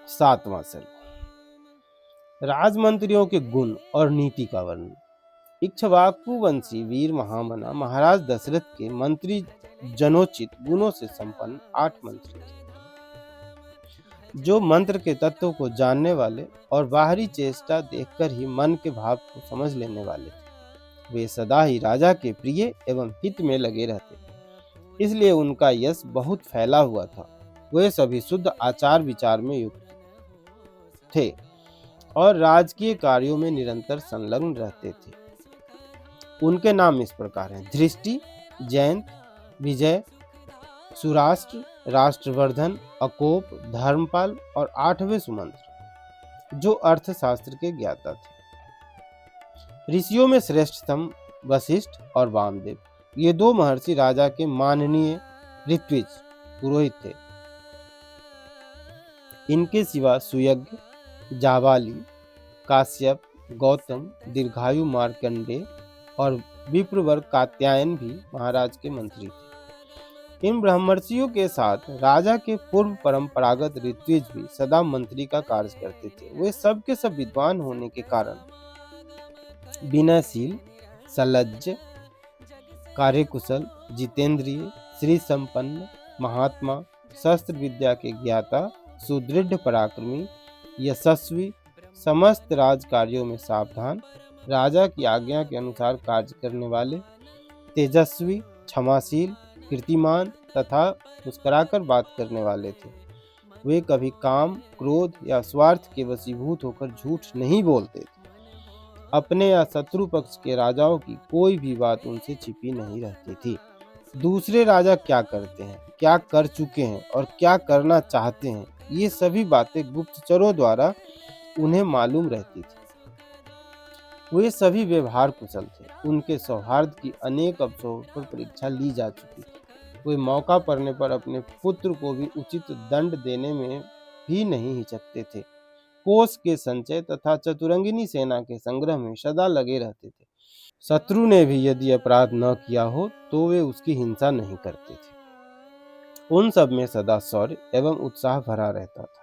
सातवां सर्ग राजमंत्रियों के गुण और नीति का वर्णन। इक्ष्वाकु वंशी वीर महामना महाराज दशरथ के मंत्री जनोचित गुणों से संपन्न 8 मंत्री थे, जो मंत्र के तत्व को जानने वाले और बाहरी चेष्टा देखकर ही मन के भाव को समझ लेने वाले थे। वे सदा ही राजा के प्रिय एवं हित में लगे रहते, इसलिए उनका यश बहुत फैला हुआ था। वे सभी शुद्ध आचार विचार में युक्त थे और राजकीय कार्यों में निरंतर संलग्न रहते थे। उनके नाम इस प्रकार हैं: धृष्टि, जयंत, विजय, सुराष्ट्र, राष्ट्रवर्धन, अकोप, धर्मपाल और 8वें सुमंत्र, जो अर्थशास्त्र के ज्ञाता थे। ऋषियों में श्रेष्ठतम वशिष्ठ और वामदेव, ये 2 महर्षि राजा के माननीय ऋत्विज पुरोहित थे। इनके सिवा सुयज्ञ, जाबाली, काश्यप, गौतम, दीर्घायु मार्कंडेय और विप्रवर कात्यायन भी महाराज के मंत्री थे। इन ब्रह्मर्षियों के साथ राजा के पूर्व परंपरागत ऋत्विज भी सदा मंत्री का कार्य करते थे। वे सब के सब विद्वान होने के कारण विनयशील, सलज्ज, कार्यकुशल, जितेंद्रिय, श्री संपन्न, महात्मा, शस्त्र विद्या के ज्ञाता, सुदृढ़ पराक्रमी, यशस्वी, समस्त राज कार्यों में सावधान, राजा की आज्ञा के अनुसार कार्य करने वाले, तेजस्वी, क्षमाशील, कीर्तिमान तथा मुस्कुराकर बात करने वाले थे। वे कभी काम, क्रोध या स्वार्थ के वशीभूत होकर झूठ नहीं बोलते थे। अपने या शत्रु पक्ष के राजाओं की कोई भी बात उनसे छिपी नहीं रहती थी। दूसरे राजा क्या करते हैं, क्या कर चुके हैं और क्या करना चाहते हैं, ये सभी बातें गुप्तचरों द्वारा उन्हें मालूम रहती थी। वे सभी व्यवहार कुशल थे। उनके सौहार्द की अनेक अवसरों पर परीक्षा ली जा चुकी थी। वे मौका पड़ने पर अपने पुत्र को भी उचित दंड देने में भी नहीं हिचकते थे। कोष के संचय तथा चतुरंगिनी सेना के संग्रह में सदा लगे रहते थे। शत्रु ने भी यदि अपराध न किया हो तो वे उसकी हिंसा नहीं करते थे। उन सब में सदा शौर्य एवं उत्साह भरा रहता था।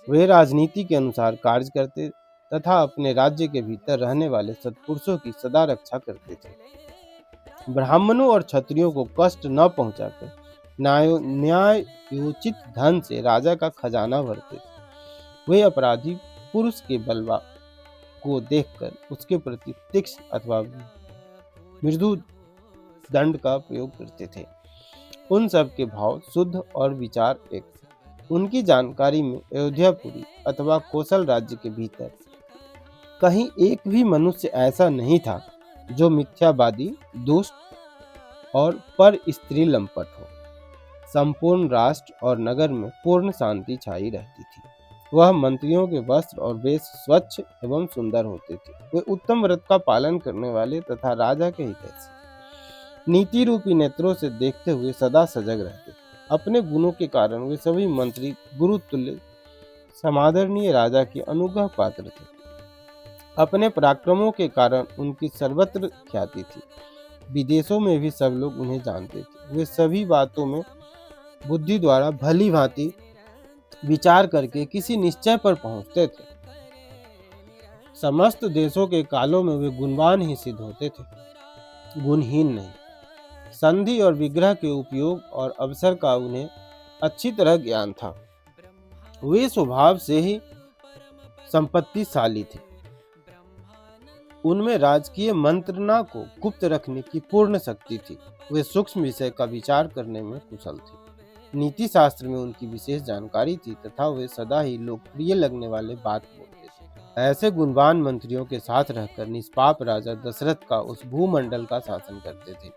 वे राजनीति के अनुसार कार्य करते तथा अपने राज्य के भीतर रहने वाले सत्पुरुषों की सदा रक्षा करते थे। ब्राह्मणों और क्षत्रियों को कष्ट न पहुंचाकर न्यायोचित धन से राजा का खजाना भरते थे। वे अपराधी पुरुष के बलवा को देखकर उसके प्रति तीक्ष्ण अथवा मृदु दंड का प्रयोग करते थे। उन सब के भाव शुद्ध और विचार एक थे। उनकी जानकारी में अयोध्यापुरी अथवा कौशल राज्य के भीतर कहीं एक भी मनुष्य ऐसा नहीं था जो मिथ्यावादी, दुष्ट और पर स्त्री लंपट हो। संपूर्ण राष्ट्र और नगर में पूर्ण शांति छाई रहती थी। वह मंत्रियों के वस्त्र और वेश स्वच्छ एवं सुंदर होते थे। वे उत्तम व्रत का पालन करने वाले तथा राजा के हितैषी, नीति रूपी नेत्रों से देखते हुए सदा सजग रहते थे। अपने गुणों के कारण वे सभी मंत्री गुरुतुल्य समादरणीय राजा के अनुग्रह पात्र थे। अपने पराक्रमों के कारण उनकी सर्वत्र ख्याति थी। विदेशों में भी सब लोग उन्हें जानते थे। वे सभी बातों में बुद्धि द्वारा भली भांति विचार करके किसी निश्चय पर पहुंचते थे। समस्त देशों के कालों में वे गुणवान ही सिद्ध होते थे, गुणहीन नहीं। संधि और विग्रह के उपयोग और अवसर का उन्हें अच्छी तरह ज्ञान था। वे स्वभाव से ही संपत्तिशाली थे। उनमें राजकीय मंत्रणा को गुप्त रखने की पूर्ण शक्ति थी। वे सूक्ष्म विषय का विचार करने में कुशल थे। नीति शास्त्र में उनकी विशेष जानकारी थी तथा वे सदा ही लोकप्रिय लगने वाले बात बोलते थे। ऐसे गुणवान मंत्रियों के साथ रहकर निष्पाप राजा दशरथ का उस भूमंडल का शासन करते थे।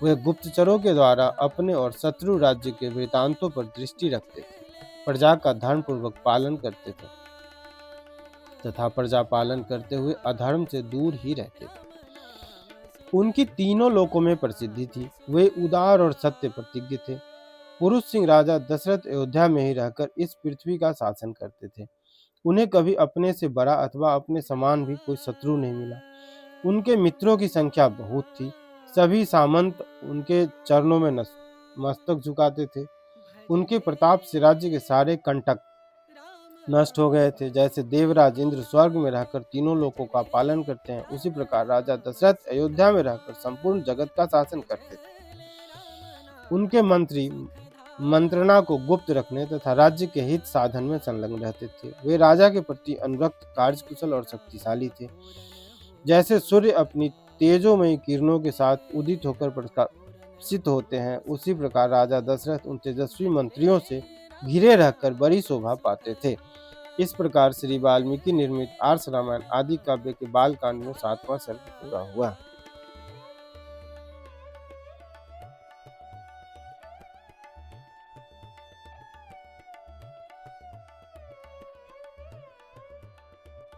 वे गुप्तचरों के द्वारा अपने और शत्रु राज्य के वृतांतों पर दृष्टि रखते थे, प्रजा का धर्म पूर्वक पालन करते थे तथा प्रजा पालन करते हुए अधर्म से दूर ही रहते थे। उनकी तीनों लोकों में प्रसिद्धि थी। वे उदार और सत्य प्रतिज्ञ थे। पुरुष सिंह राजा दशरथ अयोध्या में ही रहकर इस पृथ्वी का शासन करते थे। उन्हें कभी अपने से बड़ा अथवा अपने समान भी कोई शत्रु नहीं मिला। उनके मित्रों की संख्या बहुत थी। सभी सामंत उनके चरणों में मस्तक झुकाते थे। उनके प्रताप से राज्य के सारे कंटक नष्ट हो गए थे। जैसे देवराज इंद्र स्वर्ग में रहकर तीनों लोकों का पालन करते हैं, उसी प्रकार राजा दशरथ अयोध्या में रहकर संपूर्ण जगत का शासन करते थे। उनके मंत्री मंत्रणा को गुप्त रखने तथा राज्य के हित साधन में संलग्न रहते थे। वे राजा के प्रति अनुरक्त, कार्यकुशल और शक्तिशाली थे। जैसे सूर्य अपनी तेजोमयी किरणों के साथ उदित होकर प्रकाशित होते हैं, उसी प्रकार राजा दशरथ उन तेजस्वी मंत्रियों से घिरे रहकर बड़ी शोभा पाते थे। इस प्रकार श्री वाल्मीकि निर्मित आर्ष रामायण आदि काव्य के बाल कांड में 7वां सर्ग पूरा हुआ।